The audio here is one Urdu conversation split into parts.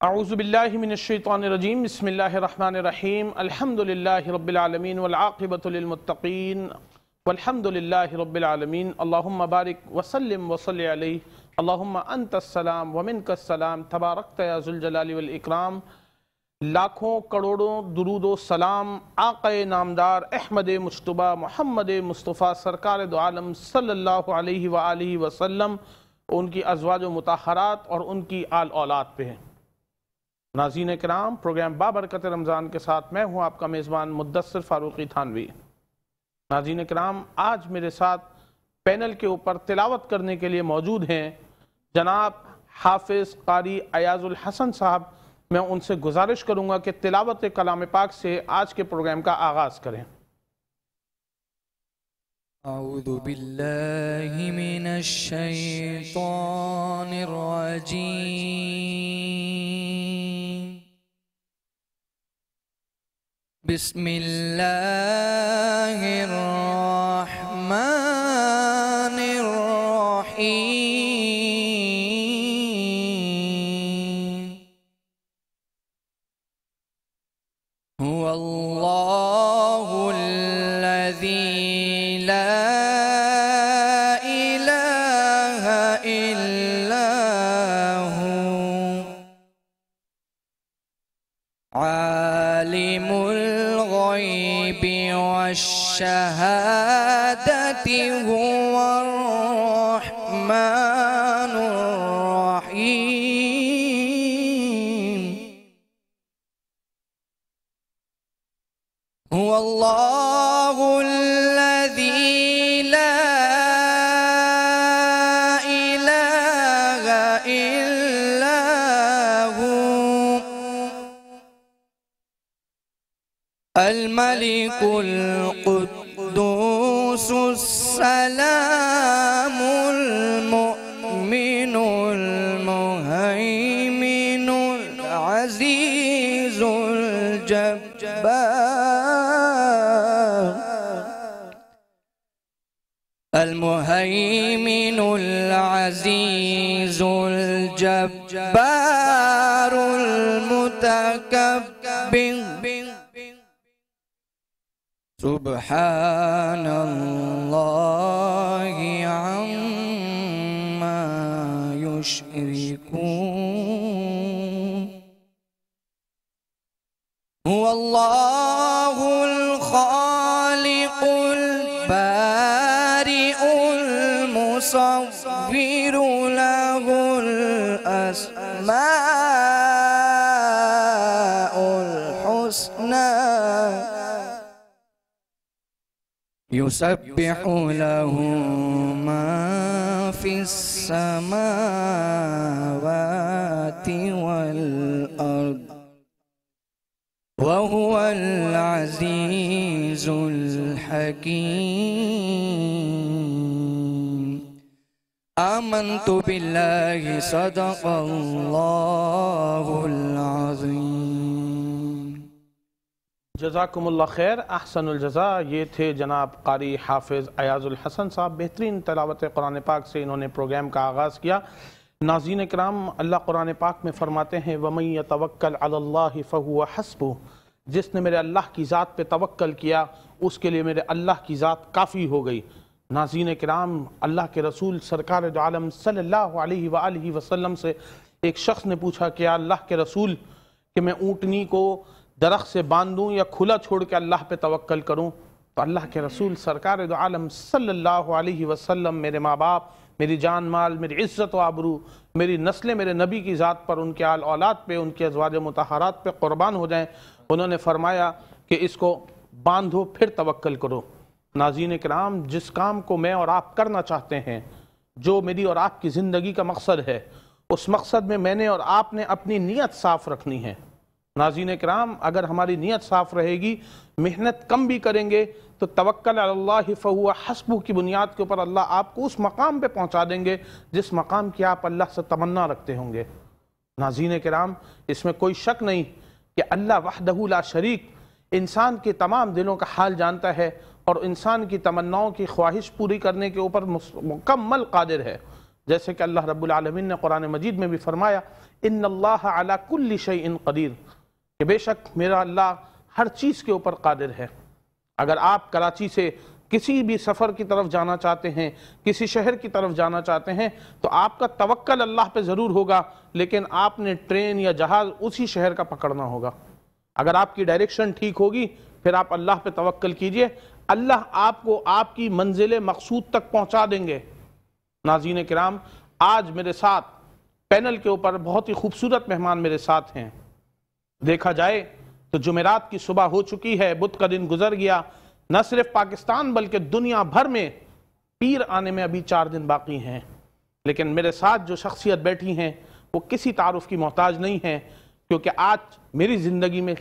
اعوذ باللہ من الشیطان الرجیم بسم اللہ الرحمن الرحیم الحمدللہ رب العالمین والعاقبۃ للمتقین والحمدللہ رب العالمین اللہم بارک وسلم وصلی علیہ اللہم انت السلام ومنک السلام تبارکت یا ذو الجلال والاکرام۔ لاکھوں کروڑوں درود و سلام آقا نامدار احمد مجتبیٰ محمد مصطفیٰ سرکار دو عالم صلی اللہ علیہ وآلہ وسلم، ان کی ازواج و مطہرات اور ان کی آل اولاد پہ ہیں۔ ناظرین کرام، پروگرام بابرکت رمضان کے ساتھ میں ہوں آپ کا میزبان مدثر فاروقی تھانوی۔ ناظرین کرام، آج میرے ساتھ پینل کے اوپر تلاوت کرنے کے لیے موجود ہیں جناب حافظ قاری ایاز الحسن صاحب۔ میں ان سے گزارش کروں گا کہ تلاوت کلام پاک سے آج کے پروگرام کا آغاز کریں۔ اعوذ باللہ من الشیطان الرجیم، بسم اللہ الرحمن الرحیم، هو اللہ الذی لا الہ الا هو عالم الغیب والشہادۃ هو الرحمن الرحیم، هو اللہ الذی لا الہ الا هو الملک القدوس السلام المؤمن المہیمن العزیز الجبار، المہیمن العزیز الجبار المتکبر، سبحان اللہ عما یشرکون، هو اللہ الخالق البارئ المصور له الاسماء الحسنى، يسبح له ما في السماوات والأرض وهو العزيز الحكيم، آمنت بالله صدق الله العظيم۔ جزاکم اللہ خیر، احسن الجزا۔ یہ تھے جناب قاری حافظ ایاز الحسن صاحب۔ بہترین تلاوت قرآن پاک سے انہوں نے پروگرام کا آغاز کیا۔ ناظرین کرام، اللہ قرآن پاک میں فرماتے ہیں وَمَن يَتَوَكَّلْ عَلَى اللَّهِ فَهُوَ حَسْبُهُ، جس نے میرے اللہ کی ذات پہ توکل کیا اس کے لیے میرے اللہ کی ذات کافی ہو گئی۔ ناظرین کرام، اللہ کے رسول سرکار دو عالم صلی اللہ علیہ وآلہ وسلم سے ایک شخص نے پوچھا کہ یا اللہ کے رسول، کہ میں اونٹنی کو درخت سے باندھوں یا کھلا چھوڑ کے اللہ پہ توکل کروں؟ تو اللہ کے رسول سرکار دو عالم صلی اللہ علیہ وسلم میرے ماں باپ، میری جان مال، میری عزت و آبرو، میری نسلیں میرے نبی کی ذات پر، ان کے آل اولاد پہ، ان کے ازواج مطہرات پہ قربان ہو جائیں۔ انہوں نے فرمایا کہ اس کو باندھو پھر توکل کرو۔ ناظرین کرام، جس کام کو میں اور آپ کرنا چاہتے ہیں، جو میری اور آپ کی زندگی کا مقصد ہے، اس مقصد میں نے اور آپ نے اپنی نیت صاف رکھنی ہے۔ ناظرین کرام، اگر ہماری نیت صاف رہے گی، محنت کم بھی کریں گے تو توکل علی اللہ فہو حسبہ کی بنیاد کے اوپر اللہ آپ کو اس مقام پہ پہنچا دیں گے جس مقام کی آپ اللہ سے تمنا رکھتے ہوں گے۔ ناظرین کرام، اس میں کوئی شک نہیں کہ اللہ وحدہ لا شریک انسان کے تمام دلوں کا حال جانتا ہے اور انسان کی تمناؤں کی خواہش پوری کرنے کے اوپر مکمل قادر ہے۔ جیسے کہ اللہ رب العالمین نے قرآن مجید میں بھی فرمایا ان اللہ علی کل شیء قدیر، کہ بے شک میرا اللہ ہر چیز کے اوپر قادر ہے۔ اگر آپ کراچی سے کسی بھی سفر کی طرف جانا چاہتے ہیں، کسی شہر کی طرف جانا چاہتے ہیں، تو آپ کا توکل اللہ پہ ضرور ہوگا، لیکن آپ نے ٹرین یا جہاز اسی شہر کا پکڑنا ہوگا۔ اگر آپ کی ڈائریکشن ٹھیک ہوگی پھر آپ اللہ پہ توکل کیجئے، اللہ آپ کو آپ کی منزل مقصود تک پہنچا دیں گے۔ ناظرین کرام، آج میرے ساتھ پینل کے اوپر بہت ہی خوبصورت مہمان میرے ساتھ ہیں۔ دیکھا جائے تو جمعرات کی صبح ہو چکی ہے، بدھ کا دن گزر گیا، نہ صرف پاکستان بلکہ دنیا بھر میں پیر آنے میں ابھی 4 دن باقی ہیں، لیکن میرے ساتھ جو شخصیت بیٹھی ہیں وہ کسی تعارف کی محتاج نہیں ہیں، کیونکہ آج میری زندگی میں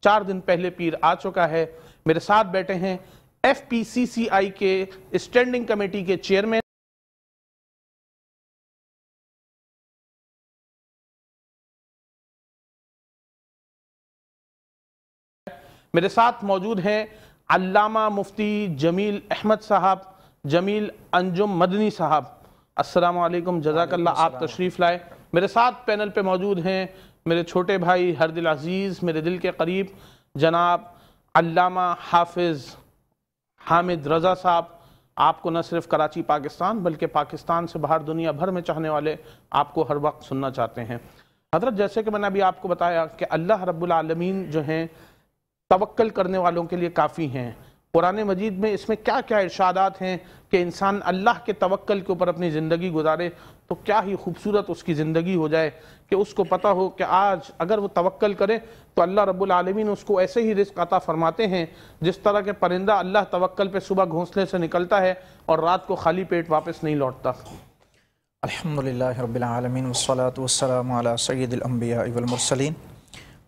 4 دن پہلے پیر آ چکا ہے۔ میرے ساتھ بیٹھے ہیں FPCCI کے اسٹینڈنگ کمیٹی کے چیئرمین میرے ساتھ موجود ہیں علامہ مفتی جمیل احمد صاحب، جمیل انجم مدنی صاحب۔ السلام علیکم، جزاک اللہ، آپ تشریف لائے۔ میرے ساتھ پینل پہ موجود ہیں میرے چھوٹے بھائی ہر دل عزیز، میرے دل کے قریب، جناب علامہ حافظ حامد رضا صاحب۔ آپ کو نہ صرف کراچی پاکستان بلکہ پاکستان سے باہر دنیا بھر میں چاہنے والے آپ کو ہر وقت سننا چاہتے ہیں۔ حضرت، جیسے کہ میں نے ابھی آپ کو بتایا کہ اللہ رب العالمین جو ہیں توکل کرنے والوں کے لیے کافی ہیں۔ قرآن مجید میں اس میں کیا کیا ارشادات ہیں کہ انسان اللہ کے توکل کے اوپر اپنی زندگی گزارے تو کیا ہی خوبصورت اس کی زندگی ہو جائے، کہ اس کو پتہ ہو کہ آج اگر وہ توکل کرے تو اللہ رب العالمین اس کو ایسے ہی رزق عطا فرماتے ہیں جس طرح کہ پرندہ اللہ توکل پہ صبح گھونسلے سے نکلتا ہے اور رات کو خالی پیٹ واپس نہیں لوٹتا۔ الحمدللہ رب العالمین والصلاة والسلام علی سید الانبیاء والمرسلین،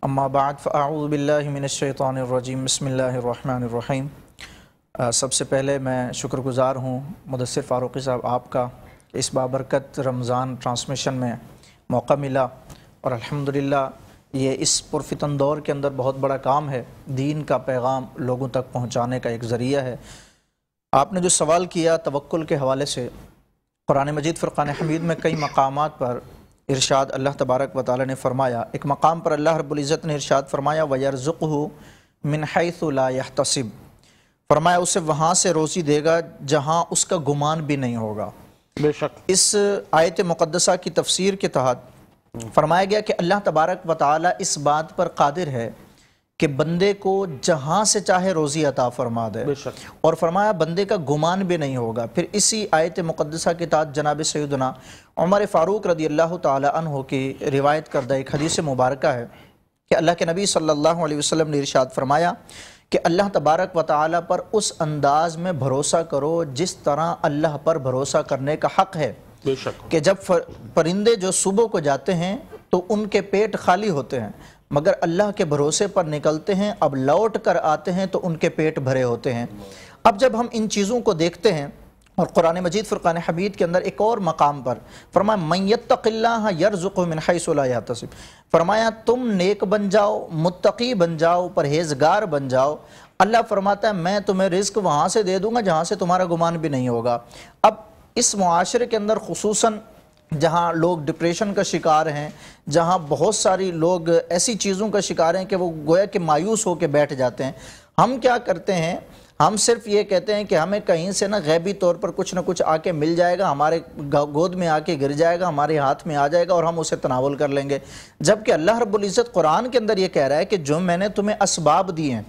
اما بعد فاعوذ باللہ من الشیطان الرجیم، بسم اللہ الرحمن الرحیم۔ سب سے پہلے میں شکر گزار ہوں مدثر فاروقی صاحب آپ کا، اس بابرکت رمضان ٹرانسمیشن میں موقع ملا، اور الحمدللہ یہ اس پرفتن دور کے اندر بہت بڑا کام ہے، دین کا پیغام لوگوں تک پہنچانے کا ایک ذریعہ ہے۔ آپ نے جو سوال کیا توکل کے حوالے سے، قرآن مجید فرقان حمید میں کئی مقامات پر ارشاد اللہ تبارک و تعالی نے فرمایا۔ ایک مقام پر اللہ رب العزت نے ارشاد فرمایا وَيَرْزُقْهُ مِنْ حَيْثُ لَا يَحْتَسِبْ، فرمایا اسے وہاں سے روزی دے گا جہاں اس کا گمان بھی نہیں ہوگا۔ بے شک اس آیت مقدسہ کی تفسیر کے تحت فرمایا گیا کہ اللہ تبارک و تعالی اس بات پر قادر ہے کہ بندے کو جہاں سے چاہے روزی عطا فرما دے، بے شک، اور فرمایا بندے کا گمان بھی نہیں ہوگا۔ پھر اسی آیت مقدسہ کے تحت جناب سیدنا عمر فاروق رضی اللہ تعالی عنہ کی روایت کردہ ایک حدیث مبارکہ ہے کہ اللہ کے نبی صلی اللہ علیہ وسلم نے ارشاد فرمایا کہ اللہ تبارک و تعالی پر اس انداز میں بھروسہ کرو جس طرح اللہ پر بھروسہ کرنے کا حق ہے، بے شک، کہ جب پرندے جو صبح کو جاتے ہیں تو ان کے پیٹ خالی ہوتے ہیں، مگر اللہ کے بھروسے پر نکلتے ہیں، اب لوٹ کر آتے ہیں تو ان کے پیٹ بھرے ہوتے ہیں۔ اب جب ہم ان چیزوں کو دیکھتے ہیں، اور قرآن مجید فرقان حمید کے اندر ایک اور مقام پر فرمایا مَن یتق اللہ یرزقہ من حیث لا یحتسب، فرمایا تم نیک بن جاؤ، متقی بن جاؤ، پرہیزگار بن جاؤ، اللہ فرماتا ہے میں تمہیں رزق وہاں سے دے دوں گا جہاں سے تمہارا گمان بھی نہیں ہوگا۔ اب اس معاشرے کے اندر خصوصاً جہاں لوگ ڈپریشن کا شکار ہیں، جہاں بہت ساری لوگ ایسی چیزوں کا شکار ہیں کہ وہ گویا کہ مایوس ہو کے بیٹھ جاتے ہیں، ہم کیا کرتے ہیں؟ ہم صرف یہ کہتے ہیں کہ ہمیں کہیں سے نا غیبی طور پر کچھ نہ کچھ آ کے مل جائے گا، ہمارے گود میں آ کے گر جائے گا، ہمارے ہاتھ میں آ جائے گا اور ہم اسے تناول کر لیں گے، جبکہ اللہ رب العزت قرآن کے اندر یہ کہہ رہا ہے کہ جو میں نے تمہیں اسباب دیے ہیں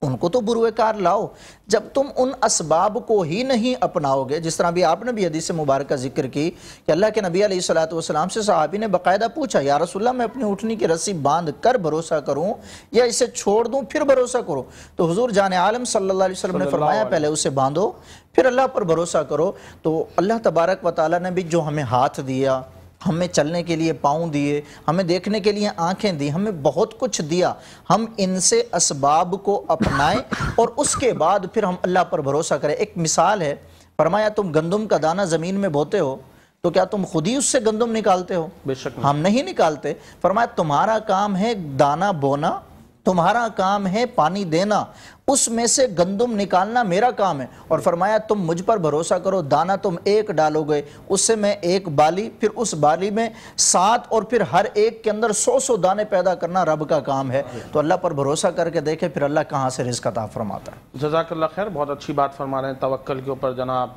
ان کو تو بروئے کار لاؤ۔ جب تم ان اسباب کو ہی نہیں اپناؤ گے، جس طرح بھی آپ نے بھی حدیث مبارکہ ذکر کی کہ اللہ کے نبی علیہ السلام سے صحابی نے باقاعدہ پوچھا یا رسول اللہ میں اپنی اٹھنی کی رسی باندھ کر بھروسہ کروں یا اسے چھوڑ دوں پھر بھروسہ کروں؟ تو حضور جان عالم صلی اللہ علیہ وسلم نے فرمایا پہلے اسے باندھو پھر اللہ پر بھروسہ کرو۔ تو اللہ تبارک و تعالیٰ نے بھی جو ہمیں ہاتھ دیا، ہمیں چلنے کے لیے پاؤں دیے، ہمیں دیکھنے کے لیے آنکھیں دی، ہمیں بہت کچھ دیا، ہم ان سے اسباب کو اپنائیں اور اس کے بعد پھر ہم اللہ پر بھروسہ کریں۔ ایک مثال ہے، فرمایا تم گندم کا دانہ زمین میں بوتے ہو تو کیا تم خود ہی اس سے گندم نکالتے ہو؟ بے شک ہم نہیں نکالتے۔ فرمایا تمہارا کام ہے دانہ بونا تمہارا کام ہے پانی دینا، اس میں سے گندم نکالنا میرا کام ہے۔ اور فرمایا تم مجھ پر بھروسہ کرو، دانہ تم ایک ڈالو گے اس سے میں ایک بالی، پھر اس بالی میں 7 اور پھر ہر ایک کے اندر 100 دانے پیدا کرنا رب کا کام ہے۔ تو اللہ پر بھروسہ کر کے دیکھیں پھر اللہ کہاں سے رزق عطا فرماتا ہے۔ جزاک اللہ خیر، بہت اچھی بات فرما رہے ہیں توکل کے اوپر جناب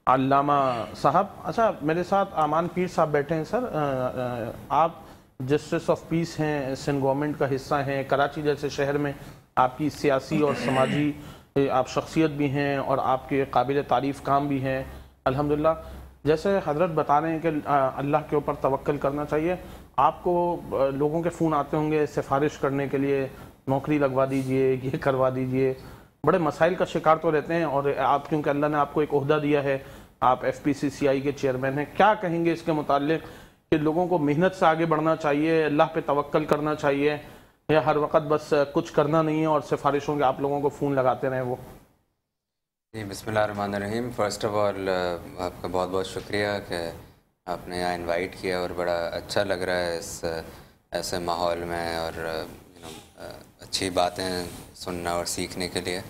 علامہ صاحب۔ اچھا میرے ساتھ امان پیر صاحب بیٹھے ہیں۔ سر آپ جسٹس آف پیس ہیں، سندھ گورنمنٹ کا حصہ ہیں، کراچی جیسے شہر میں آپ کی سیاسی اور سماجی آپ شخصیت بھی ہیں اور آپ کے قابل تعریف کام بھی ہیں الحمدللہ۔ جیسے حضرت بتا رہے ہیں کہ اللہ کے اوپر توکل کرنا چاہیے، آپ کو لوگوں کے فون آتے ہوں گے سفارش کرنے کے لیے، نوکری لگوا دیجئے، یہ کروا دیجئے، بڑے مسائل کا شکار تو رہتے ہیں، اور آپ کیونکہ اللہ نے آپ کو ایک عہدہ دیا ہے، آپ ایف پی سی سی آئی کے چیئرمین ہیں، کیا کہیں گے اس کے متعلق کہ لوگوں کو محنت سے آگے بڑھنا چاہیے، اللہ پہ توکل کرنا چاہیے، یا ہر وقت بس کچھ کرنا نہیں ہے اور سفارشوں کے آپ لوگوں کو فون لگاتے رہیں وہ؟ جی بسم اللہ الرحمن الرحیم۔ فرسٹ آف آل آپ کا بہت بہت شکریہ کہ آپ نے یہاں انوائٹ کیا، اور بڑا اچھا لگ رہا ہے اس ایسے ماحول میں، اور اچھی باتیں سننا اور سیکھنے کے لیے۔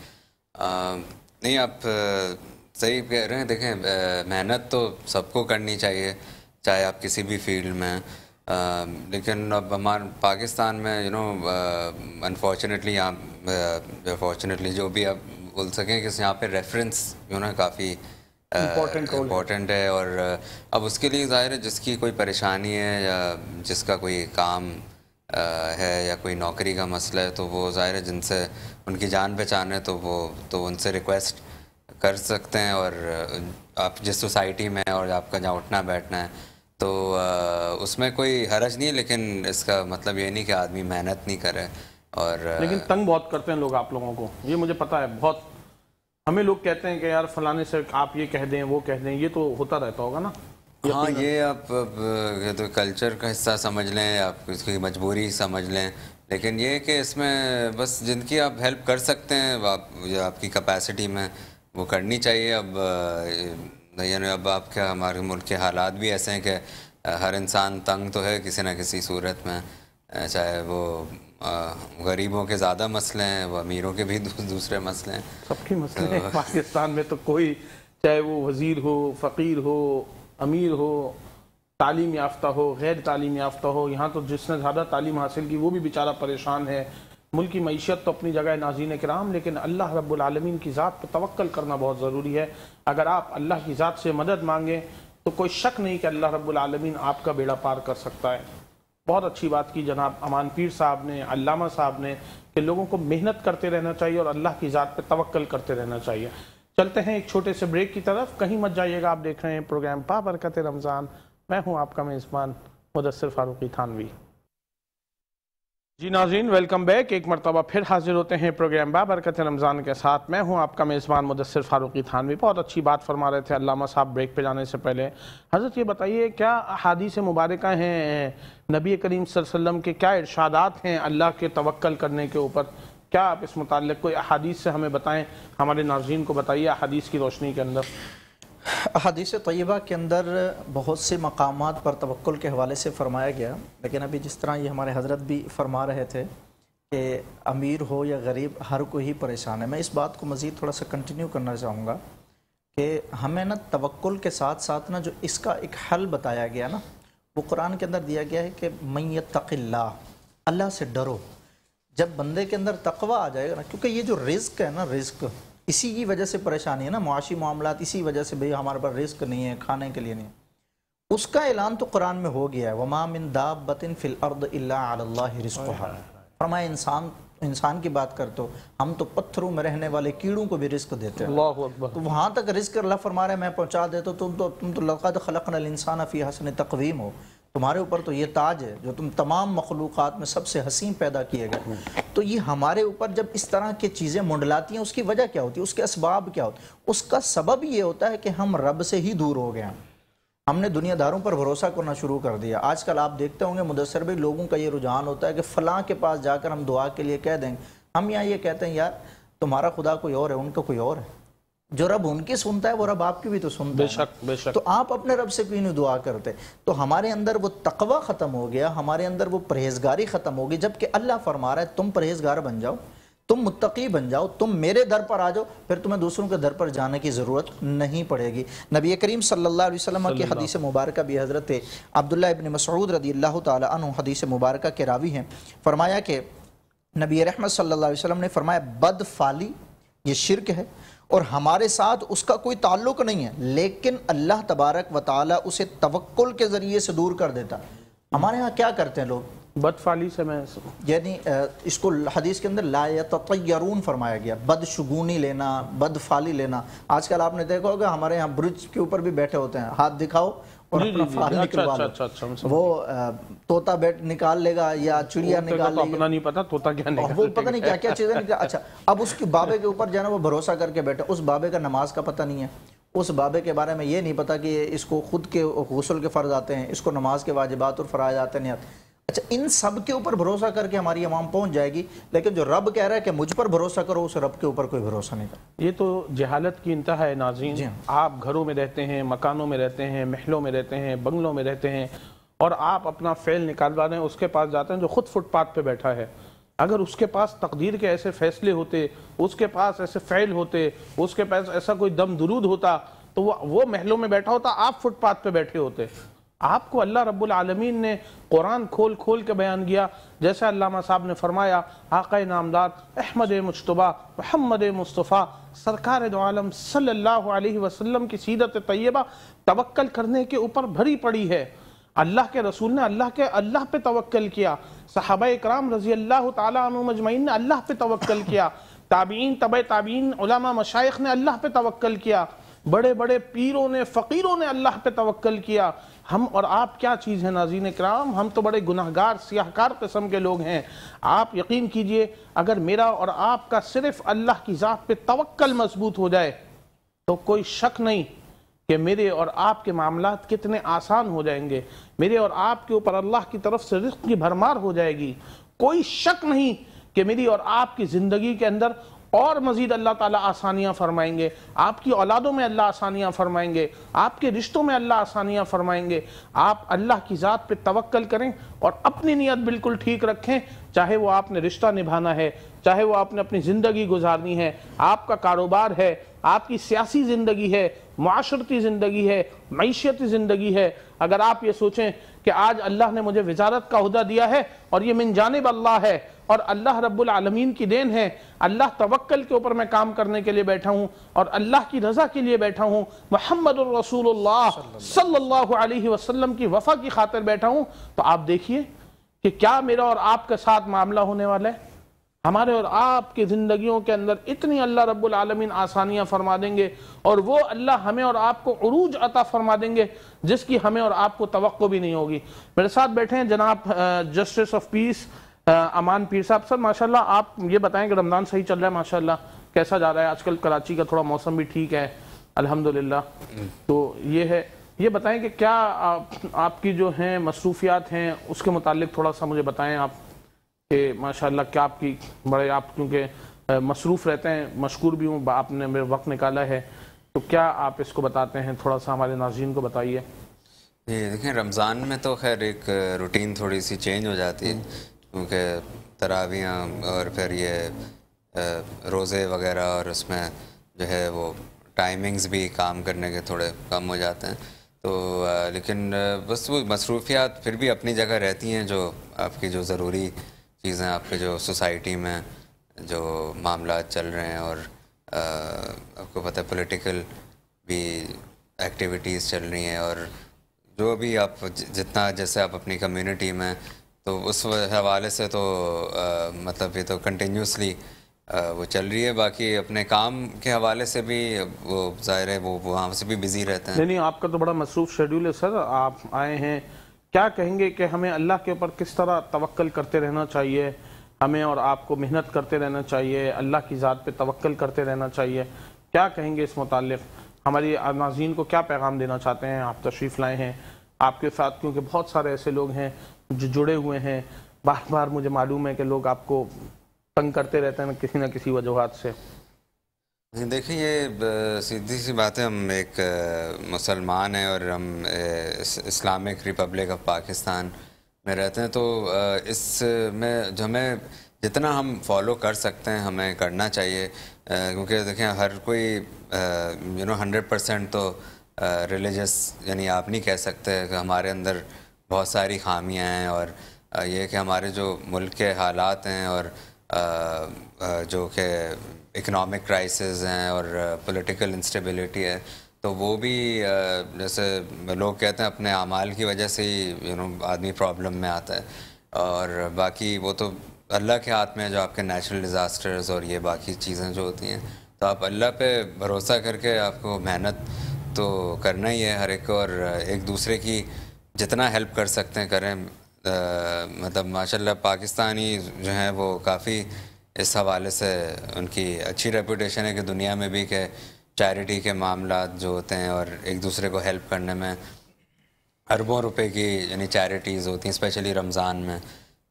نہیں آپ صحیح کہہ رہے ہیں، دیکھیں محنت تو سب کو کرنی چاہیے چاہے آپ کسی بھی فیلڈ میں، لیکن اب ہمارے پاکستان میں انفارچونیٹلی فارچونیٹلی جو بھی آپ بول سکیں کہ یہاں پہ ریفرنس کافی امپورٹنٹ ہے، اور اب اس کے لیے ظاہر ہے جس کی کوئی پریشانی ہے یا جس کا کوئی کام ہے یا کوئی نوکری کا مسئلہ ہے، تو وہ ظاہر ہے جن سے ان کی جان پہچان ہے تو ان سے ریکویسٹ کر سکتے ہیں، اور آپ جس سوسائٹی میں اور آپ کا جہاں اٹھنا بیٹھنا ہے تو اس میں کوئی حرج نہیں ہے، لیکن اس کا مطلب یہ نہیں کہ آدمی محنت نہیں کرے۔ اور لیکن تنگ بہت کرتے ہیں لوگ آپ لوگوں کو، یہ مجھے پتہ ہے، بہت ہمیں لوگ کہتے ہیں کہ یار فلانے سے آپ یہ کہہ دیں وہ کہہ دیں، یہ تو ہوتا رہتا ہوگا نا؟ ہاں یہ آپ یہ تو کلچر کا حصہ سمجھ لیں، آپ اس کی مجبوری سمجھ لیں، لیکن یہ کہ اس میں بس جن کی آپ ہیلپ کر سکتے ہیں آپ کی کیپیسٹی میں وہ کرنی چاہیے۔ اب آپ کے ہمارے ملک کے حالات بھی ایسے ہیں کہ ہر انسان تنگ تو ہے کسی نہ کسی صورت میں، چاہے وہ غریبوں کے زیادہ مسئلے ہیں، وہ امیروں کے بھی دوسرے مسئلے ہیں، سب کے مسئلے ہیں پاکستان میں تو، کوئی چاہے وہ وزیر ہو، فقیر ہو، امیر ہو، تعلیم یافتہ ہو، غیر تعلیم یافتہ ہو، یہاں تو جس نے زیادہ تعلیم حاصل کی وہ بھی بیچارہ پریشان ہے۔ ملک کی معیشت تو اپنی جگہ ہے ناظرین کرام، لیکن اللہ رب العالمین کی ذات پہ توکل کرنا بہت ضروری ہے۔ اگر آپ اللہ کی ذات سے مدد مانگیں تو کوئی شک نہیں کہ اللہ رب العالمین آپ کا بیڑا پار کر سکتا ہے۔ بہت اچھی بات کی جناب امان پیر صاحب نے، علامہ صاحب نے، کہ لوگوں کو محنت کرتے رہنا چاہیے اور اللہ کی ذات پہ توکل کرتے رہنا چاہیے۔ چلتے ہیں ایک چھوٹے سے بریک کی طرف، کہیں مت جائیے گا، آپ دیکھ رہے ہیں پروگرام بابرکت رمضان، میں ہوں آپ کا میزبان مدثر فاروقی تھانوی۔ جی ناظرین ویلکم بیک، ایک مرتبہ پھر حاضر ہوتے ہیں پروگرام بابرکت رمضان کے ساتھ، میں ہوں آپ کا میزبان مدثر فاروقی تھانوی۔ بہت اچھی بات فرما رہے تھے علامہ صاحب بریک پہ جانے سے پہلے۔ حضرت یہ بتائیے کیا احادیث مبارکہ ہیں نبی کریم صلی اللہ علیہ وسلم کے، کیا ارشادات ہیں اللہ کے توکل کرنے کے اوپر؟ کیا آپ اس متعلق کوئی احادیث سے ہمیں بتائیں، ہمارے ناظرین کو بتائیے احادیث کی روشنی کے اندر۔ احادیث طیبہ کے اندر بہت سے مقامات پر توکل کے حوالے سے فرمایا گیا، لیکن ابھی جس طرح یہ ہمارے حضرت بھی فرما رہے تھے کہ امیر ہو یا غریب ہر کوئی ہی پریشان ہے، میں اس بات کو مزید تھوڑا سا کنٹینیو کرنا چاہوں گا کہ ہمیں نا توکل کے ساتھ ساتھ نا جو اس کا ایک حل بتایا گیا نا، وہ قرآن کے اندر دیا گیا ہے کہ من یتق اللہ، اللہ سے ڈرو۔ جب بندے کے اندر تقوی آ جائے گا نا، کیونکہ یہ جو رزق ہے نا، رزق اسی کی وجہ سے پریشانی ہے نا، معاشی معاملات اسی وجہ سے بھئی ہمارے پاس رزق نہیں ہے، کھانے کے لیے نہیں ہے، اس کا اعلان تو قرآن میں ہو گیا ہے، وَمَا مِن دَابَّةٍ فِي الْأَرْضِ إِلَّا عَلَى اللَّهِ رِزْقُهَا۔ فرمایا انسان کی بات کرتے ہو، ہم تو پتھروں میں رہنے والے کیڑوں کو بھی رزق دیتے ہیں، اللہ اکبر، تو وہاں تک رزق اللہ فرما رہے ہیں میں پہنچا دیتا ہوں، تم تو لَقَدْ خَلَقْنَا الْإِنسَانَ فِي حَسْنِ تَقْوِيمٍ ہو، تمہارے اوپر تو یہ تاج ہے جو تم تمام مخلوقات میں سب سے حسین پیدا کیے گئے۔ تو یہ ہمارے اوپر جب اس طرح کی چیزیں منڈلاتی ہیں، اس کی وجہ کیا ہوتی ہے، اس کے اسباب کیا ہوتے ہیں؟ اس کا سبب یہ ہوتا ہے کہ ہم رب سے ہی دور ہو گئے ہیں، ہم نے دنیا داروں پر بھروسہ کرنا شروع کر دیا۔ آج کل آپ دیکھتے ہوں گے مدثر بھی، لوگوں کا یہ رجحان ہوتا ہے کہ فلاں کے پاس جا کر ہم دعا کے لیے کہہ دیں گے، ہم یہاں یہ کہتے ہیں یار تمہارا خدا کوئی اور ہے، ان کا کوئی اور ہے، جو رب ان کی سنتا ہے وہ رب آپ کی بھی تو سنتا بے ہے شک بے شک. تو آپ اپنے رب سے کیوں نہیں دعا کرتے؟ تو ہمارے اندر وہ تقوی ختم ہو گیا، ہمارے اندر وہ پرہیزگاری ختم ہو گئی، جبکہ اللہ فرما رہا ہے تم پرہیزگار بن جاؤ، تم متقی بن جاؤ، تم میرے در پر آ جاؤ، پھر تمہیں دوسروں کے در پر جانے کی ضرورت نہیں پڑے گی۔ نبی کریم صلی اللہ علیہ وسلم کی حدیث مبارکہ بھی حضرت عبداللہ ابن مسعود رضی اللہ تعالی عنہ حدیث مبارکہ کے راوی ہیں، فرمایا کہ نبی رحمت صلی اللہ علیہ وسلم نے فرمایا بد فالی یہ شرک ہے اور ہمارے ساتھ اس کا کوئی تعلق نہیں ہے، لیکن اللہ تبارک و تعالی اسے توکل کے ذریعے سے دور کر دیتا۔ ہمارے ہاں کیا کرتے ہیں لوگ؟ بدفالی سے میں یعنی اس کو حدیث کے اندر لا یتطیرون فرمایا گیا، بدشگونی لینا، بدفالی لینا۔ آج کل آپ نے دیکھا ہوگا ہمارے یہاں برج کے اوپر بھی بیٹھے ہوتے ہیں، ہاتھ دکھاؤ اور اپنا فال نکلوا لو، وہ طوطا بیٹ نکال لے گا یا چڑیا نکال لے گا، اپنا نہیں پتا طوطا کیا نکال، وہ پتہ نہیں کیا کیا چیزیں نکال۔ اچھا اب اس کی بابے کے اوپر جو ہے نا وہ بھروسہ کر کے بیٹھے، اس بابے کا نماز کا پتہ نہیں ہے، اس بابے کے بارے میں یہ نہیں پتا کہ اس کو خود کے غسل کے فرض آتے ہیں، اس کو نماز کے واجبات اور فرائض آتے نہیں آتے۔ اچھا ان سب کے اوپر بھروسہ کر کے ہماری عوام پہنچ جائے گی، لیکن جو رب کہہ رہا ہے کہ مجھ پر بھروسہ کرو، اس رب کے اوپر کوئی بھروسہ نہیں کرتا۔ یہ تو جہالت کی انتہا ہے ناظرین۔ آپ گھروں میں رہتے ہیں، مکانوں میں رہتے ہیں، محلوں میں رہتے ہیں، بنگلوں میں رہتے ہیں، اور آپ اپنا فعل نکالوا رہے ہیں، اس کے پاس جاتے ہیں جو خود فٹ پاتھ پہ بیٹھا ہے۔ اگر اس کے پاس تقدیر کے ایسے فیصلے ہوتے، اس کے پاس ایسے فعل ہوتے، اس کے پاس ایسا کوئی دم درود ہوتا، تو وہ محلوں میں بیٹھا ہوتا، آپ فٹ پاتھ پہ بیٹھے ہوتے۔ آپ کو اللہ رب العالمین نے قرآن کھول کھول کے بیان کیا، جیسے علامہ صاحب نے فرمایا آقا نامدار احمد مجتبیٰ محمد مصطفیٰ سرکار دو عالم صلی اللہ علیہ وسلم کی سیرت طیبہ توکل کرنے کے اوپر بھری پڑی ہے۔ اللہ کے رسول نے اللہ پہ توکل کیا، صحابہ اکرام رضی اللہ تعالیٰ عنہ مجمعین نے اللہ پہ توکل کیا، تابعین تبع تابعین علماء مشائخ نے اللہ پہ توکل کیا، بڑے بڑے پیروں نے فقیروں نے اللہ پہ توکل کیا۔ ہم اور آپ کیا چیز ہیں ناظرین اکرام؟ ہم تو بڑے گناہگار سیاہکار قسم کے لوگ ہیں۔ آپ یقین کیجئے اگر میرا اور آپ کا صرف اللہ کی ذات پہ توکل مضبوط ہو جائے تو کوئی شک نہیں کہ میرے اور آپ کے معاملات کتنے آسان ہو جائیں گے، میرے اور آپ کے اوپر اللہ کی طرف سے رزق کی بھرمار ہو جائے گی۔ کوئی شک نہیں کہ میری اور آپ کی زندگی کے اندر اور مزید اللہ تعالیٰ آسانیاں فرمائیں گے، آپ کی اولادوں میں اللہ آسانیاں فرمائیں گے، آپ کے رشتوں میں اللہ آسانیاں فرمائیں گے۔ آپ اللہ کی ذات پہ توکل کریں اور اپنی نیت بالکل ٹھیک رکھیں، چاہے وہ آپ نے رشتہ نبھانا ہے، چاہے وہ آپ نے اپنی زندگی گزارنی ہے، آپ کا کاروبار ہے، آپ کی سیاسی زندگی ہے، معاشرتی زندگی ہے، معیشتی زندگی ہے۔ اگر آپ یہ سوچیں کہ آج اللہ نے مجھے وزارت کا عہدہ دیا ہے اور یہ من جانب اللہ ہے اور اللہ رب العالمین کی دین ہے، اللہ توکل کے اوپر میں کام کرنے کے لیے بیٹھا ہوں اور اللہ کی رضا کے لیے بیٹھا ہوں، محمد الرسول اللہ صلی اللہ علیہ وسلم کی وفا کی خاطر بیٹھا ہوں، تو آپ دیکھیے کہ کیا میرا اور آپ کے ساتھ معاملہ ہونے والا ہے۔ ہمارے اور آپ کی زندگیوں کے اندر اتنی اللہ رب العالمین آسانیاں فرما دیں گے اور وہ اللہ ہمیں اور آپ کو عروج عطا فرما دیں گے جس کی ہمیں اور آپ کو توقع بھی نہیں ہوگی۔ میرے ساتھ بیٹھے ہیں جناب جسٹس آف پیس امان پیر صاحب۔ سر ماشاءاللہ آپ یہ بتائیں کہ رمضان صحیح چل رہا ہے ماشاءاللہ، کیسا جا رہا ہے؟ آج کل کراچی کا تھوڑا موسم بھی ٹھیک ہے الحمدللہ، تو یہ ہے، یہ بتائیں کہ کیا آپ کی جو ہیں مصروفیات ہیں اس کے متعلق تھوڑا سا مجھے بتائیں آپ کہ ماشاءاللہ کیا آپ کی بڑے، آپ کیونکہ مصروف رہتے ہیں، مشکور بھی ہوں، آپ نے میرے وقت نکالا ہے، تو کیا آپ اس کو بتاتے ہیں، تھوڑا سا ہمارے ناظرین کو بتائیے۔ دیکھیں رمضان میں تو خیر ایک روٹین تھوڑی سی چینج ہو جاتی ہے، کیونکہ تراویحاں اور پھر یہ روزے وغیرہ اور اس میں جو ہے وہ ٹائمنگز بھی کام کرنے کے تھوڑے کم ہو جاتے ہیں، تو لیکن بس وہ مصروفیات پھر بھی اپنی جگہ رہتی ہیں، جو آپ کی جو ضروری چیزیں آپ کے جو سوسائٹی میں جو معاملات چل رہے ہیں، اور آپ کو پتہ ہے پولیٹیکل بھی ایکٹیویٹیز چل رہی ہیں، اور جو بھی آپ جتنا جیسے آپ اپنی کمیونٹی میں، تو اس حوالے سے تو مطلب یہ تو کنٹینیوسلی وہ چل رہی ہے۔ باقی اپنے کام کے حوالے سے بھی وہ ظاہر ہے وہ وہاں سے بھی بزی رہتے ہیں۔ نہیں آپ کا تو بڑا مصروف شیڈیول ہے سر، آپ آئے ہیں، کیا کہیں گے کہ ہمیں اللہ کے اوپر کس طرح توکل کرتے رہنا چاہیے؟ ہمیں اور آپ کو محنت کرتے رہنا چاہیے، اللہ کی ذات پہ توکل کرتے رہنا چاہیے، کیا کہیں گے اس متعلق؟ ہماری ناظرین کو کیا پیغام دینا چاہتے ہیں؟ آپ تشریف لائے ہیں آپ کے ساتھ، کیونکہ بہت سارے ایسے لوگ ہیں جو جڑے ہوئے ہیں، بار بار مجھے معلوم ہے کہ لوگ آپ کو تنگ کرتے رہتے ہیں کسی نہ کسی وجوہات سے۔ دیکھیں یہ سیدھی سی بات ہے، ہم ایک مسلمان ہیں اور ہم اسلامک ریپبلک آف پاکستان میں رہتے ہیں، تو اس میں جو ہمیں جتنا ہم فالو کر سکتے ہیں ہمیں کرنا چاہیے، کیونکہ دیکھیں ہر کوئی 100% تو ریلیجس یعنی آپ نہیں کہہ سکتے کہ ہمارے اندر بہت ساری خامیاں ہیں، اور یہ کہ ہمارے جو ملک کے حالات ہیں اور جو کہ اکنامک کرائسز ہیں اور پولیٹیکل انسٹیبلٹی ہے، تو وہ بھی جیسے لوگ کہتے ہیں اپنے اعمال کی وجہ سے ہی آدمی پرابلم میں آتا ہے، اور باقی وہ تو اللہ کے ہاتھ میں ہے، جو آپ کے نیچرل ڈیزاسٹرز اور یہ باقی چیزیں جو ہوتی ہیں، تو آپ اللہ پہ بھروسہ کر کے آپ کو محنت تو کرنا ہی ہے ہر ایک کو، اور ایک دوسرے کی جتنا ہیلپ کر سکتے ہیں کریں۔ مطلب ماشاءاللہ پاکستانی جو ہیں وہ کافی اس حوالے سے ان کی اچھی ریپوٹیشن ہے کہ دنیا میں بھی کہ چیریٹی کے معاملات جو ہوتے ہیں اور ایک دوسرے کو ہیلپ کرنے میں اربوں روپے کی یعنی چیریٹیز ہوتی ہیں، اسپیشلی رمضان میں،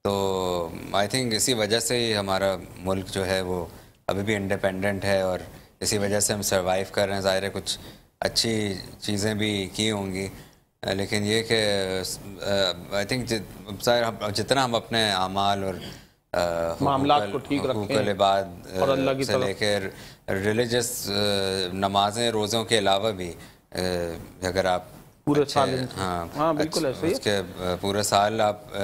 تو آئی تھنک اسی وجہ سے ہی ہمارا ملک جو ہے وہ ابھی بھی انڈیپینڈنٹ ہے، اور اسی وجہ سے ہم سروائیو کر رہے ہیں۔ ظاہر ہے کچھ اچھی چیزیں بھی کی ہوں گی، لیکن یہ کہ آئی تھنک جتنا ہم اپنے اعمال اور معاملات کو ٹھیک حقوق رکھیں العباد اور اللہ کی سے طرف لے کے ریلیجس نمازیں روزوں کے علاوہ بھی اگر آپ پورے اچھے سال ہاں بالکل ایسے ہی اس کے پورے سال آپ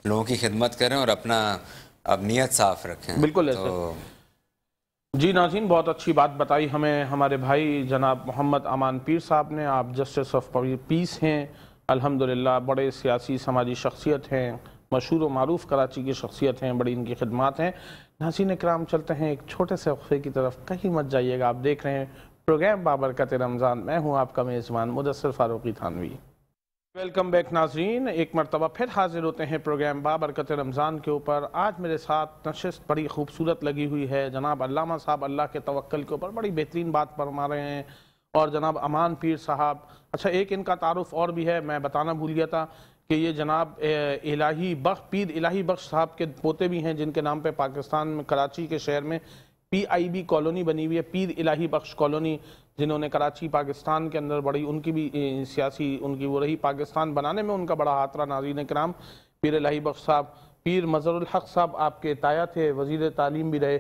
لوگوں کی خدمت کریں اور اپنا اب نیت صاف رکھیں، بالکل ایسے۔ تو جی ناظرین، بہت اچھی بات بتائی ہمیں ہمارے بھائی جناب محمد امان پیر صاحب نے۔ آپ جسٹس آف پیس ہیں الحمدللہ، بڑے سیاسی سماجی شخصیت ہیں، مشہور و معروف کراچی کی شخصیت ہیں، بڑی ان کی خدمات ہیں۔ ناظرین اکرام، چلتے ہیں ایک چھوٹے سے وقفے کی طرف، کہیں مت جائیے گا، آپ دیکھ رہے ہیں پروگرام بابرکت رمضان، میں ہوں آپ کا میزبان مدثر فاروقی تھانوی۔ ویلکم بیک ناظرین، ایک مرتبہ پھر حاضر ہوتے ہیں پروگرام بابرکت رمضان کے اوپر۔ آج میرے ساتھ نشست بڑی خوبصورت لگی ہوئی ہے، جناب علامہ صاحب اللہ کے توکل کے اوپر بڑی بہترین بات فرما رہے ہیں، اور جناب امان پیر صاحب۔ اچھا، ایک ان کا تعارف اور بھی ہے، میں بتانا بھول گیا تھا کہ یہ جناب الہی بخش پیر الہی بخش صاحب کے پوتے بھی ہیں، جن کے نام پہ پاکستان میں کراچی کے شہر میں PIB کالونی بنی ہوئی ہے، پیر الہی بخش کالونی، جنہوں نے کراچی پاکستان کے اندر بڑی ان کی بھی سیاسی ان کی وہ رہی، پاکستان بنانے میں ان کا بڑا ہاتھ رہا۔ ناظرین کرام، پیر الہی بخش صاحب، پیر مظہر الحق صاحب آپ کے تایا تھے، وزیر تعلیم بھی رہے،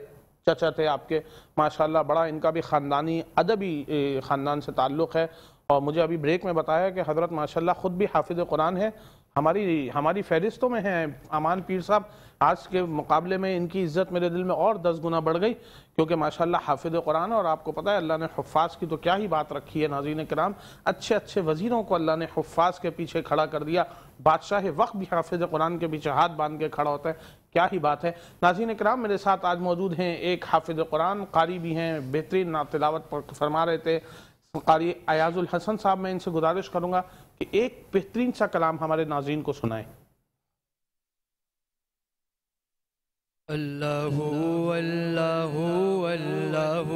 چچا تھے آپ کے، ماشاءاللہ بڑا ان کا بھی خاندانی ادبی خاندان سے تعلق ہے۔ اور مجھے ابھی بریک میں بتایا کہ حضرت ماشاءاللہ خود بھی حافظ قرآن ہے، ہماری فہرستوں میں ہیں امان پیر صاحب۔ آج کے مقابلے میں ان کی عزت میرے دل میں اور 10 گنا بڑھ گئی، کیونکہ ماشاءاللہ حافظ قرآن، اور آپ کو پتہ ہے اللہ نے حفاظ کی تو کیا ہی بات رکھی ہے۔ ناظرین کرام، اچھے اچھے وزیروں کو اللہ نے حفاظ کے پیچھے کھڑا کر دیا، بادشاہ وقت بھی حافظ قرآن کے پیچھے ہاتھ باندھ کے کھڑا ہوتا ہے، کیا ہی بات ہے۔ ناظرین کرام، میرے ساتھ آج موجود ہیں ایک حافظ قرآن، قاری بھی ہیں، بہترین تلاوت فرما رہے تھے، قاری ایاز الحسن صاحب۔ میں ان سے گزارش کروں گا کہ ایک بہترین سا کلام ہمارے ناظرین کو سنائیں۔ اللہ اللہ اللہ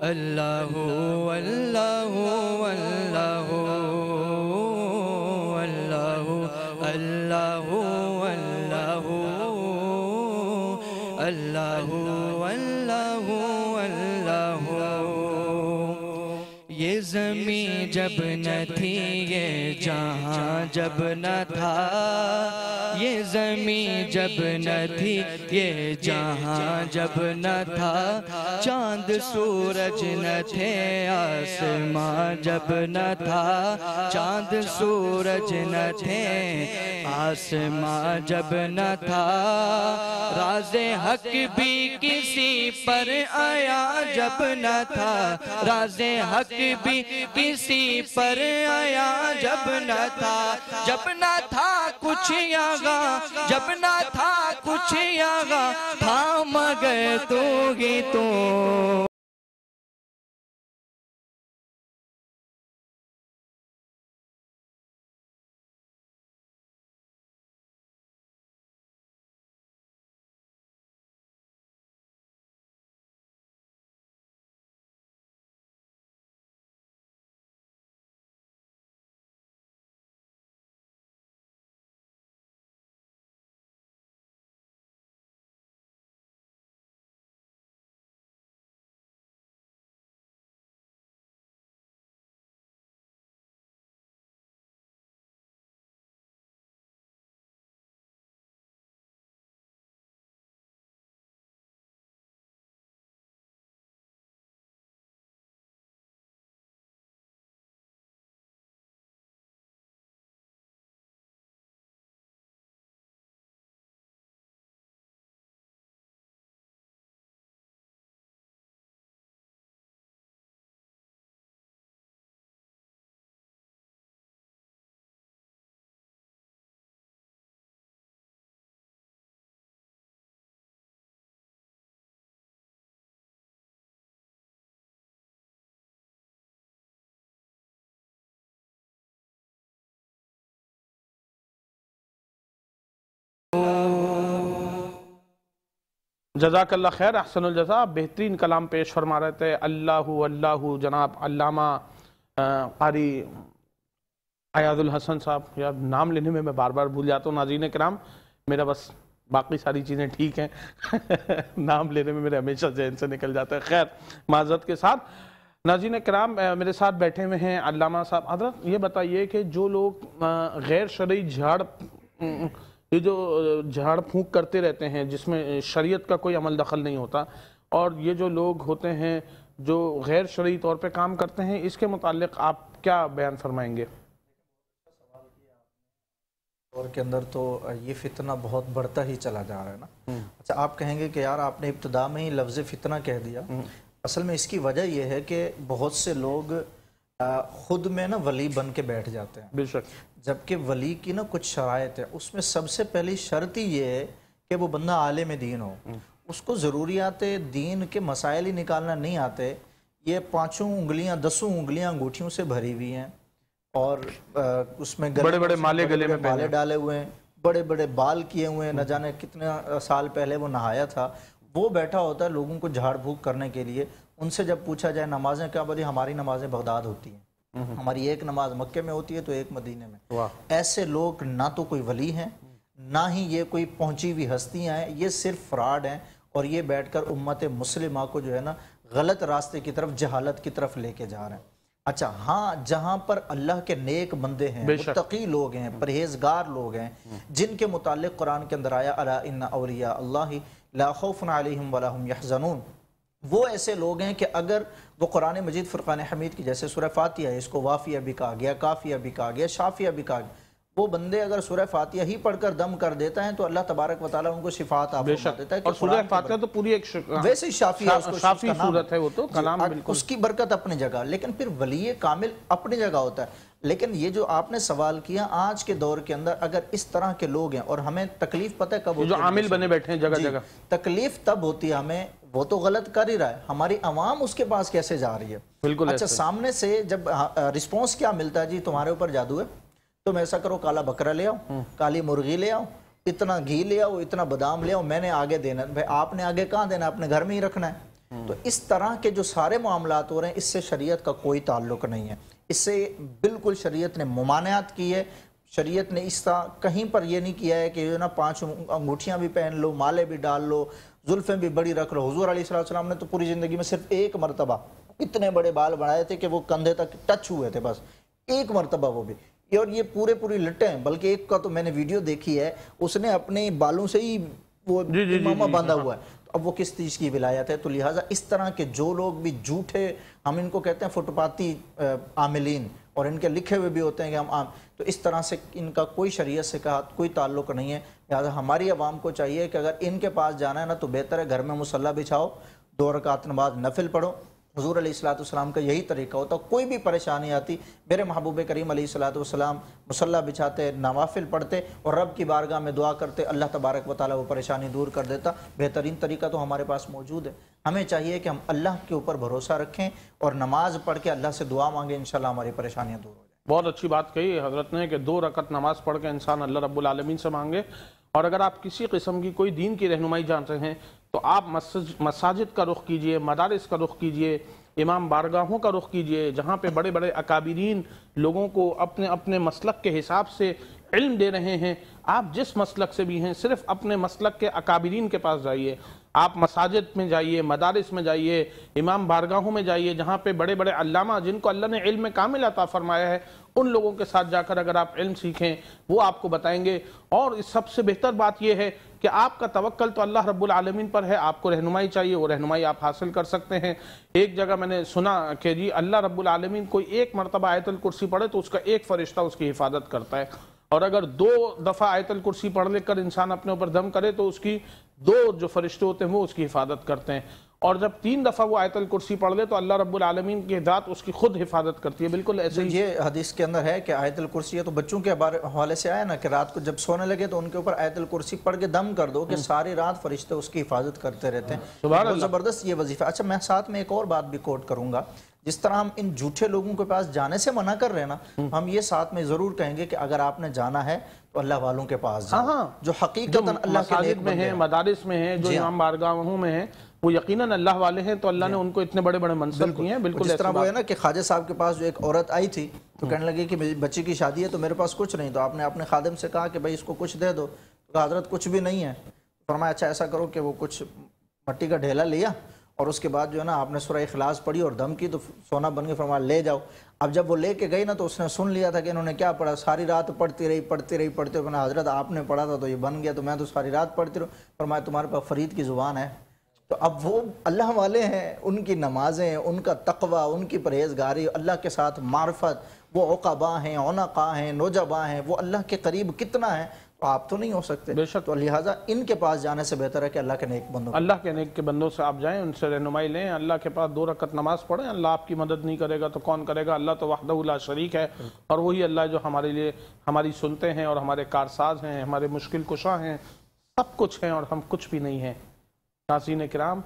اللہ اللہ اللہ اللہ اللہ اللہ اللہ اللہ۔ یہ زمین جب نہ تھی، یہ جہاں جب نہ تھا، یہ زمین جب نہ تھی، یہ جہاں جب نہ تھا، چاند سورج نہ تھے، آسمان جب نہ تھا، چاند سورج نہ تھے، آسمان جب نہ تھا، راز حق بھی کسی پر آیا جب نہ تھا، راز حق بھی کسی پر آیا جب نہ تھا، جب نہ تھا کچھ یہاں، جب نہ تھا کچھ یہاں، تھام گئے تو ہی تو۔ جزاک اللہ خیر، احسن الجزا، بہترین کلام پیش فرما رہے تھے اللہ اللہ جناب علامہ قاری ایاز الحسن صاحب. یار نام لینے میں بار بار بھول جاتا ہوں ناظرین کرام، میرا بس باقی ساری چیزیں ٹھیک ہیں نام لینے میں میرے ہمیشہ ذہن سے نکل جاتا ہے. خیر معذرت کے ساتھ ناظرین کرام میرے ساتھ بیٹھے ہوئے ہیں علامہ صاحب. حضرت یہ بتائیے کہ جو لوگ غیر شرعی یہ جو جھاڑ پھونک کرتے رہتے ہیں جس میں شریعت کا کوئی عمل دخل نہیں ہوتا، اور یہ جو لوگ ہوتے ہیں جو غیر شرعی طور پہ کام کرتے ہیں، اس کے متعلق آپ کیا بیان فرمائیں گے؟ دور کے اندر تو یہ فتنہ بہت بڑھتا ہی چلا جا رہا ہے نا. اچھا آپ کہیں گے کہ یار آپ نے ابتدا میں ہی لفظ فتنہ کہہ دیا. اصل میں اس کی وجہ یہ ہے کہ بہت سے لوگ خود میں نا ولی بن کے بیٹھ جاتے ہیں، بے شک، جبکہ ولی کی نا کچھ شرائط ہے. اس میں سب سے پہلی شرط ہی یہ ہے کہ وہ بندہ عالم دین ہو، اس کو ضروریات دین کے مسائل ہی نکالنا نہیں آتے. یہ 5 انگلیاں 10 انگلیاں انگوٹھیوں سے بھری ہوئی ہیں، اور اس میں بڑے بڑے مالے گلے میں مالے ڈالے ہوئے ہیں، بڑے بڑے بال کیے ہوئے ہیں، نہ جانے کتنے سال پہلے وہ نہایا تھا. وہ بیٹھا ہوتا ہے لوگوں کو جھاڑ پھونک کرنے کے لیے. ان سے جب پوچھا جائے نمازیں کیا بولے ہماری نمازیں بغداد ہوتی ہیں، ہماری ایک نماز مکے میں ہوتی ہے تو ایک مدینے میں. ایسے لوگ نہ تو کوئی ولی ہیں، نہ ہی یہ کوئی پہنچی ہوئی ہستیاں ہیں، یہ صرف فراڈ ہیں. اور یہ بیٹھ کر امت مسلمہ کو جو ہے نا غلط راستے کی طرف، جہالت کی طرف لے کے جا رہے ہیں. اچھا ہاں، جہاں پر اللہ کے نیک بندے ہیں، متقی لوگ ہیں، پرہیزگار لوگ ہیں، جن کے متعلق قرآن کے اندر آیا الا ان اولیاء اللہ لا خوف علیہم ولا هم یحزنون، وہ ایسے لوگ ہیں کہ اگر وہ قرآن مجید فرقان حمید کی جیسے سورہ فاتحہ ہے، اس کو وافیہ بھی کہا گیا، کافیہ بھی کہا گیا، شافیہ بھی کہا گیا، وہ بندے اگر سورہ فاتحہ ہی پڑھ کر دم کر دیتا ہے تو اللہ تبارک و تعالیٰ ان کو شفاعت عطا فرما دیتا ہے. اور سورہ فاتحہ تو پوری ایک ویسے ہی شافی صورت ہے، وہ تو کلام بالکل اس کی برکت اپنی جگہ. لیکن پھر ولی کامل اپنی جگہ ہوتا ہے. لیکن یہ جو آپ نے سوال کیا، آج کے دور کے اندر اگر اس طرح کے لوگ ہیں، اور ہمیں تکلیف پتہ ہے کب ہوتی ہے، جو عامل بنے بیٹھے ہیں جگہ جگہ، تکلیف تب ہوتی ہے ہمیں، وہ تو غلط کر ہی رہا ہے، ہماری عوام اس کے پاس کیسے جا رہی ہے. بالکل. اچھا سامنے سے جب رسپونس کیا ملتا ہے، جی تمہارے اوپر جادو ہے، تم ایسا کرو کالا بکرا لے آؤ، کالی مرغی لے آؤ، اتنا گھی لے آؤ، اتنا بادام لے آؤ، میں نے آگے دینا. بھائی آپ نے آگے کہاں دینا، اپنے گھر میں ہی رکھنا ہے. تو اس طرح کے جو سارے معاملات ہو رہے ہیں، اس سے شریعت کا کوئی تعلق نہیں ہے. اس سے بالکل شریعت نے ممانعت کی ہے. شریعت نے اس طرح کہیں پر یہ نہیں کیا ہے کہ جو نا 5 انگوٹھیاں بھی پہن لو، مالے بھی ڈال لو، زلفیں بھی بڑی رکھ لو. حضور علیہ السلام نے تو پوری زندگی میں صرف ایک مرتبہ اتنے بڑے بال بڑھائے تھے کہ وہ کندھے تک ٹچ ہوئے تھے، بس ایک مرتبہ وہ بھی. اور یہ پوری لٹیں ہیں، بلکہ ایک کا تو میں نے ویڈیو دیکھی ہے، اس نے اپنے بالوں سے ہی وہ امامہ باندھا ہوا ہے. اب وہ کس چیز کی ولایت ہے؟ تو لہٰذا اس طرح کے جو لوگ بھی جھوٹے، ہم ان کو کہتے ہیں فٹ پاتی عاملین، اور ان کے لکھے ہوئے بھی ہوتے ہیں کہ ہم عام، تو اس طرح سے ان کا کوئی شریعت سے کہا کوئی تعلق نہیں ہے. لہٰذا ہماری عوام کو چاہیے کہ اگر ان کے پاس جانا ہے نا تو بہتر ہے گھر میں مصلی بچھاؤ، 2 رکعت نماز نفل پڑھو. حضور علیہ السلام کا یہی طریقہ ہوتا. کوئی بھی پریشانی آتی، میرے محبوب کریم علیہ السلام مصلی بچھاتے، نوافل پڑھتے اور رب کی بارگاہ میں دعا کرتے، اللہ تبارک و تعالیٰ وہ پریشانی دور کر دیتا. بہترین طریقہ تو ہمارے پاس موجود ہے. ہمیں چاہیے کہ ہم اللہ کے اوپر بھروسہ رکھیں اور نماز پڑھ کے اللہ سے دعا مانگیں، انشاءاللہ ہماری پریشانیاں دور ہو جائیں. بہت اچھی بات کہی حضرت نے کہ 2 رکعت نماز پڑھ کے انسان اللہ رب العالمین سے مانگے. اور اگر آپ کسی قسم کی کوئی دین کی رہنمائی جانتے ہیں تو آپ مساجد کا رخ کیجئے، مدارس کا رخ کیجئے، امام بارگاہوں کا رخ کیجئے، جہاں پہ بڑے بڑے اکابرین لوگوں کو اپنے اپنے مسلک کے حساب سے علم دے رہے ہیں. آپ جس مسلک سے بھی ہیں صرف اپنے مسلک کے اکابرین کے پاس جائیے. آپ مساجد میں جائیے، مدارس میں جائیے، امام بارگاہوں میں جائیے، جہاں پہ بڑے بڑے علامہ جن کو اللہ نے علم کامل عطا فرمایا ہے، ان لوگوں کے ساتھ جا کر اگر آپ علم سیکھیں وہ آپ کو بتائیں گے. اور اس سب سے بہتر بات یہ ہے کہ آپ کا توکل تو اللہ رب العالمین پر ہے، آپ کو رہنمائی چاہیے، وہ رہنمائی آپ حاصل کر سکتے ہیں. ایک جگہ میں نے سنا کہ جی اللہ رب العالمین کوئی 1 مرتبہ آیت الکرسی پڑھے تو اس کا 1 فرشتہ اس کی حفاظت کرتا ہے، اور اگر 2 دفعہ آیت الکرسی پڑھ لے کر انسان اپنے اوپر دم کرے تو اس کی 2 جو فرشتے ہوتے ہیں وہ اس کی حفاظت کرتے ہیں. اور جب 3 دفعہ وہ آیت الکرسی پڑھ لے تو اللہ رب العالمین کی ذات اس کی خود حفاظت کرتی ہے. بالکل ایسے ہی یہ حدیث کے اندر ہے کہ آیت الکرسی ہے تو بچوں کے حوالے سے آیا نا کہ رات کو جب سونے لگے تو ان کے اوپر آیت الکرسی پڑھ کے دم کر دو کہ ساری رات فرشتے اس کی حفاظت کرتے رہتے ہیں. بہت زبردست یہ وظیفہ. اچھا میں ساتھ میں ایک اور بات بھی کوٹ کروں گا. جس طرح ہم ان جھوٹے لوگوں کے پاس جانے سے منع کر رہے ہیں نا، ہم یہ ساتھ میں ضرور کہیں گے کہ اگر آپ نے جانا ہے تو اللہ والوں کے پاس جاؤ، جو حقیقتاً اللہ کے نیک مساجد میں ہیں، مدارس میں ہیں، جو امام بارگاہوں میں ہیں، وہ یقیناً اللہ والے ہیں، تو اللہ نے ان کو اتنے بڑے بڑے منصب دیے ہیں. بالکل جس طرح وہ ہے نا کہ خواجہ صاحب کے پاس جو ایک عورت آئی تھی تو کہنے لگی کہ میری بچی کی شادی ہے تو میرے پاس کچھ نہیں، تو آپ نے اپنے خادم سے کہا کہ بھائی اس کو کچھ دے دو، تو کہا حضرت کچھ بھی نہیں ہے. فرمایا اچھا ایسا کرو کہ وہ کچھ مٹی کا ڈھیلا لیا اور اس کے بعد جو ہے نا آپ نے سورہ اخلاص پڑھی اور دم کی تو سونا بن کے. فرمایا لے جاؤ. اب جب وہ لے کے گئی نا تو اس نے سن لیا تھا کہ انہوں نے کیا پڑھا، ساری رات پڑھتی رہی. فرمایا حضرت آپ نے پڑھا تھا تو یہ بن گیا، تو میں تو ساری رات پڑھتی رہوں. فرمایا تمہارے پاس فرید کی زبان ہے. تو اب وہ اللہ والے ہیں، ان کی نمازیں، ان کا تقوی، ان کی پرہیزگاری، اللہ کے ساتھ معرفت، وہ عقبا ہیں، عنقا ہیں، نوجبا ہیں، وہ اللہ کے قریب کتنا ہے، تو آپ تو نہیں ہو سکتے. بے شک. تو لہٰذا ان کے پاس جانے سے بہتر ہے کہ اللہ کے نیک بندوں، اللہ کے نیک کے بندوں سے آپ جائیں، ان سے رہنمائی لیں، اللہ کے پاس 2 رکعت نماز پڑھیں. اللہ آپ کی مدد نہیں کرے گا تو کون کرے گا؟ اللہ تو وحدہ لا شریک ہے، اور وہی اللہ جو ہمارے لیے ہماری سنتے ہیں اور ہمارے کارساز ہیں، ہمارے مشکل کشا ہیں، سب کچھ ہیں اور ہم کچھ بھی نہیں ہیں. ناظرین کرام،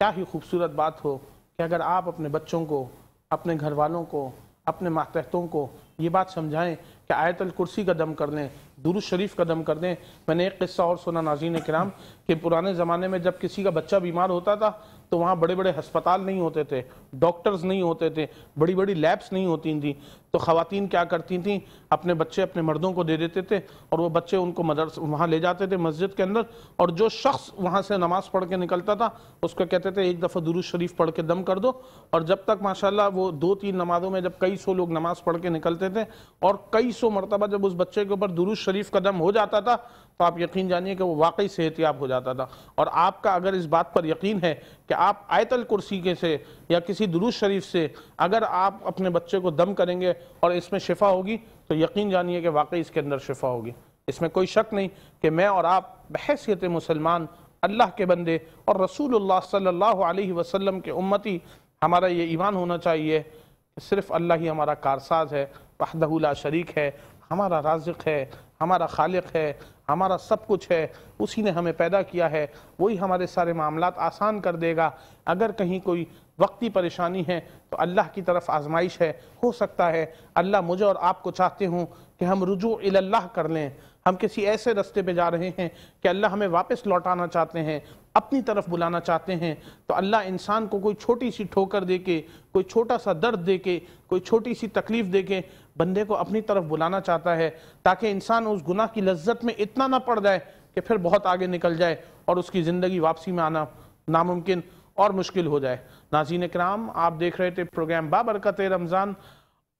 کیا ہی خوبصورت بات ہو کہ اگر آپ اپنے بچوں کو، اپنے گھر والوں کو، اپنے ماتحتوں کو یہ بات سمجھائیں کہ آیت الکرسی کا دم کر لیں، درود شریف کا دم کر دیں. میں نے ایک قصہ اور سنا ناظرین کرام کہ پرانے زمانے میں جب کسی کا بچہ بیمار ہوتا تھا تو وہاں بڑے بڑے ہسپتال نہیں ہوتے تھے، ڈاکٹرز نہیں ہوتے تھے، بڑی بڑی لیبس نہیں ہوتی تھیں، تو خواتین کیا کرتی تھیں، اپنے بچے اپنے مردوں کو دے دیتے تھے اور وہ بچے ان کو وہاں لے جاتے تھے مسجد کے اندر، اور جو شخص وہاں سے نماز پڑھ کے نکلتا تھا اس کو کہتے تھے ایک دفعہ درود شریف پڑھ کے دم کر دو. اور جب تک ماشاءاللہ وہ 2-3 نمازوں میں جب کئی سو لوگ نماز پڑھ کے نکلتے تھے اور کئی سو مرتبہ جب اس بچے کے اوپر درود شریف کا دم ہو جاتا تھا تو آپ یقین جانیے کہ وہ واقعی صحت یاب ہو جاتا تھا. اور آپ کا اگر اس بات پر یقین ہے کہ آپ آیت الکرسی کے سے یا کسی درود شریف سے اگر آپ اپنے بچے کو دم کریں گے اور اس میں شفا ہوگی تو یقین جانیے کہ واقعی اس کے اندر شفا ہوگی. اس میں کوئی شک نہیں کہ میں اور آپ بحیثیت مسلمان، اللہ کے بندے اور رسول اللہ صلی اللہ علیہ وسلم کے امتی، ہمارا یہ ایمان ہونا چاہیے کہ صرف اللہ ہی ہمارا کارساز ہے، وحدہ لا شریک ہے، ہمارا رازق ہے، ہمارا خالق ہے، ہمارا سب کچھ ہے، اسی نے ہمیں پیدا کیا ہے، وہی ہمارے سارے معاملات آسان کر دے گا. اگر کہیں کوئی وقتی پریشانی ہے تو اللہ کی طرف آزمائش ہے، ہو سکتا ہے اللہ مجھے اور آپ کو چاہتے ہوں کہ ہم رجوع الی اللہ کر لیں، ہم کسی ایسے رستے پہ جا رہے ہیں کہ اللہ ہمیں واپس لوٹانا چاہتے ہیں، اپنی طرف بلانا چاہتے ہیں، تو اللہ انسان کو کوئی چھوٹی سی ٹھوکر دے کے، کوئی چھوٹا سا درد دے کے، کوئی چھوٹی سی تکلیف دے کے بندے کو اپنی طرف بلانا چاہتا ہے تاکہ انسان اس گناہ کی لذت میں اتنا نہ پڑ جائے کہ پھر بہت آگے نکل جائے اور اس کی زندگی واپسی میں آنا ناممکن اور مشکل ہو جائے. ناظرین کرام، آپ دیکھ رہے تھے پروگرام بابرکت رمضان،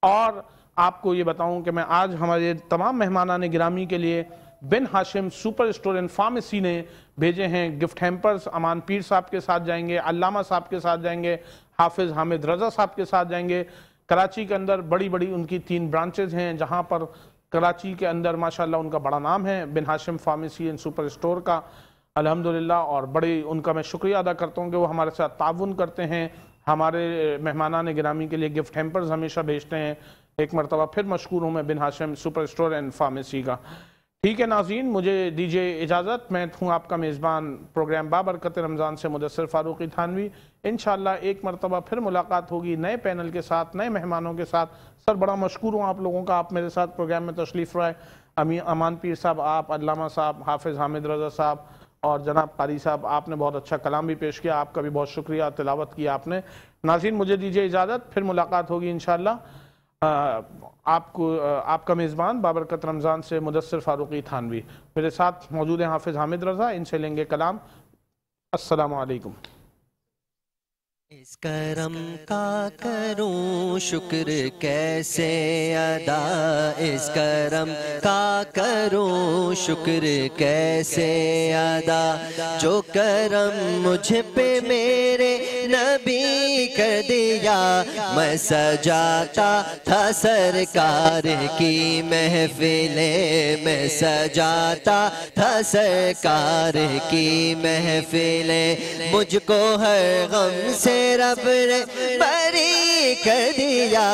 اور آپ کو یہ بتاؤں کہ میں آج ہمارے تمام مہمانان گرامی کے لیے بن ہاشم سپر اسٹور اینڈ فارمیسی نے بھیجے ہیں گفٹ ہیمپرز. امان پیر صاحب کے ساتھ جائیں گے، علامہ صاحب کے ساتھ جائیں گے، حافظ حامد رضا صاحب کے ساتھ جائیں گے. کراچی کے اندر بڑی بڑی ان کی 3 برانچز ہیں جہاں پر کراچی کے اندر ماشاءاللہ ان کا بڑا نام ہے بن ہاشم فارمیسی اینڈ سپر اسٹور کا الحمدللہ. اور بڑی ان کا میں شکریہ ادا کرتا ہوں کہ وہ ہمارے ساتھ تعاون کرتے ہیں، ہمارے مہمانان گرامی کے لیے گفٹ ہیمپرز ہمیشہ بھیجتے ہیں. ایک مرتبہ پھر مشکور ہوں میں بن ہاشم سپر اسٹور اینڈ فارمیسی کا. ٹھیک ہے ناظرین، مجھے دیجئے اجازت. میں ہوں آپ کا میزبان پروگرام بابرکت رمضان سے مدثر فاروقی تھانوی. انشاءاللہ ایک مرتبہ پھر ملاقات ہوگی نئے پینل کے ساتھ، نئے مہمانوں کے ساتھ. سر بڑا مشکور ہوں آپ لوگوں کا، آپ میرے ساتھ پروگرام میں تشریف لائے. امان پیر صاحب، آپ، علامہ صاحب، حافظ حامد رضا صاحب اور جناب قاری صاحب، آپ نے بہت اچھا کلام بھی پیش کیا، آپ کا بھی بہت شکریہ، تلاوت کیا آپ نے. ناظرین مجھے دیجئے اجازت، پھر ملاقات ہوگی انشاءاللہ. آپ کا میزبان بابرکت رمضان سے مدثر فاروقی تھانوی. میرے ساتھ موجود ہیں حافظ حامد رضا، ان سے لیں گے کلام. السلام علیکم. اس کرم کا کروں شکر کیسے ادا، اس کرم کا کروں شکر کیسے ادا، جو کرم مجھ پہ میرے نبی کر دیا. میں سجاتا تھا سرکار کی محفلیں، میں سجاتا تھا سرکار کی محفلیں، مجھ کو ہر غم سے رب نے بری کر دیا.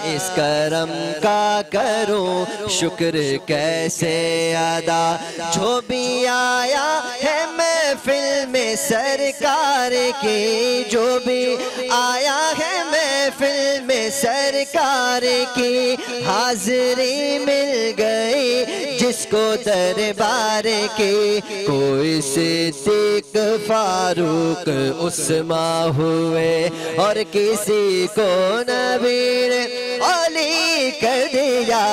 اس کرم کا کروں شکر کیسے ادا، جو بھی آیا ہے محفل میں سرکار کی، جو بھی آیا ہے محفل محفل میں سرکار کی حاضری مل گئی، جس کو دربار کی کوئی صدیق فاروق عثمان ہوئے، اور کسی کو نبی نے علی کر دیا۔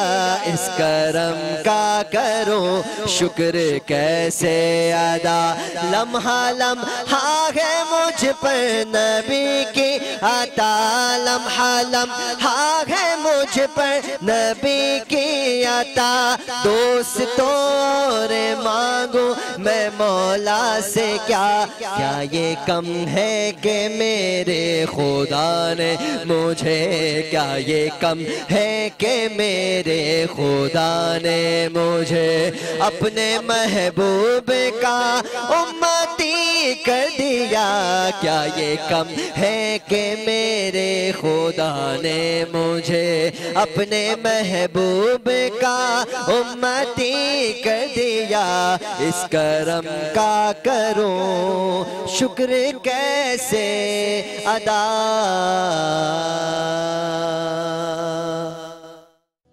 اس کرم کا کروں شکر کیسے ادا، لمحہ لمحہ ہے مجھ پر نبی کی عطا، لمحہ لمحہ ہے مجھ پر نبی کی عطا۔ دوستوں اور مانگوں میں مولا سے کیا، کیا یہ کم ہے کہ میرے خدا نے مجھے، کیا یہ کم ہے کہ میرے خدا نے مجھے اپنے محبوب کا امتی کر دیا۔ کیا یہ کم ہے کہ میرے خدا نے مجھے اپنے محبوب کا امتی کر دیا۔ اس کرم کا کروں شکر کیسے ادا۔